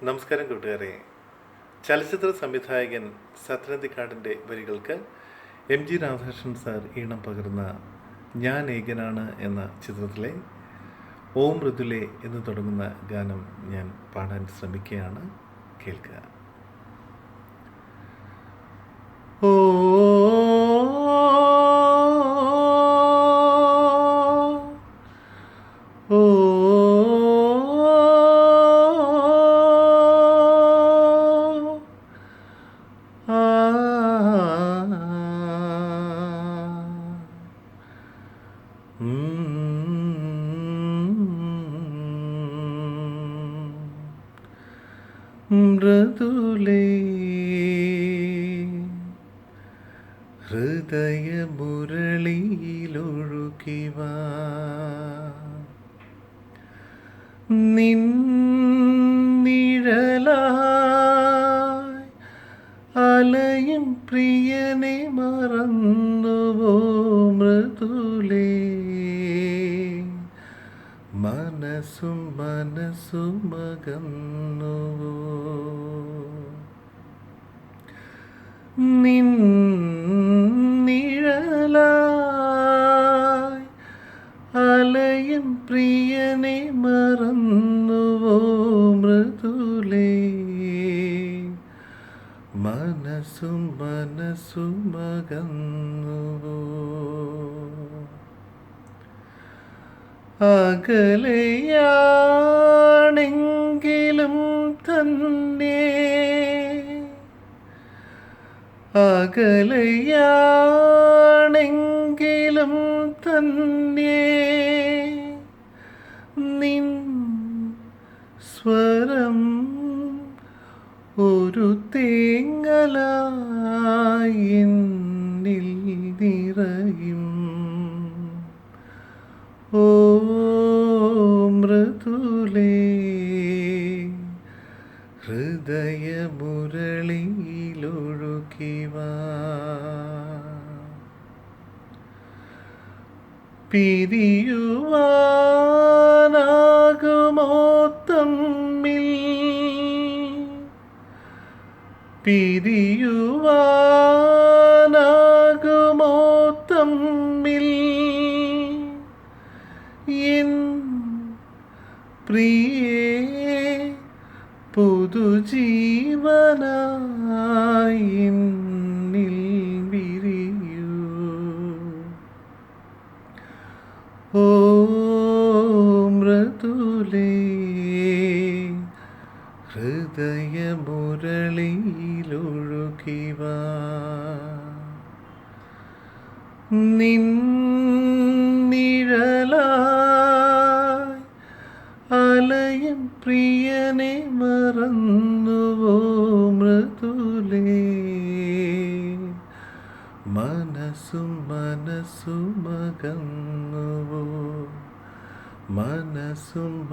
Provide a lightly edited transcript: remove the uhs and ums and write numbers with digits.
നമസ്കാരം കൂട്ടുകാരെ. ചലച്ചിത്ര സംവിധായകൻ സത്യനന്ദിക്കാടിൻ്റെ വരികൾക്ക് MG രാധാകൃഷ്ണൻ സാർ ഈണം പകർന്ന ഞാൻ ഏകനാണ് എന്ന ചിത്രത്തിലെ ഓ മൃദുലേ എന്ന് തുടങ്ങുന്ന ഗാനം ഞാൻ പാടാൻ ശ്രമിക്കുകയാണ്. കേൾക്കുക. ഓ ഓ മൃദുലേ ഹൃദയമുരളിയിലൊഴുകിവാ നിന്നിഴലായി അലയും പ്രിയനെ മറന്നുവോ മൃദുലേ മനസ്സുമകന്നുവോ നിന്നിഴലായി അലയും പ്രിയനെ മറന്നുവോ മൃദുലേ മനസ്സുമകന്നുവോ അകലെയാണെങ്കിലും തന്നെ അകലെയാണെങ്കിലും തന്നെ നിൻ സ്വരം ഒരു തേങ്ങലായി എന്നിൽ നിറയും. ഓ മൃദുലേ ഹൃദയമുരളിയിലൊഴുകിവാ പിരിയുവാനാകുമോ തമ്മിൽ പിരിയുവാനാകുമോ തമ്മിൽ എൻ പ്രിയേ പുതുജീവനായി എന്നിൽ വിരിയൂ. ഓ മൃദുലേ ഹൃദയമുരളിയിലൊഴുകിവാ നിന്നിഴലായി അലയും പ്രിയനെ മറന്നുവോ മൃദുലേ മനസ്സുമകന്നുവോ മനസ്സുമകന്നുവോ.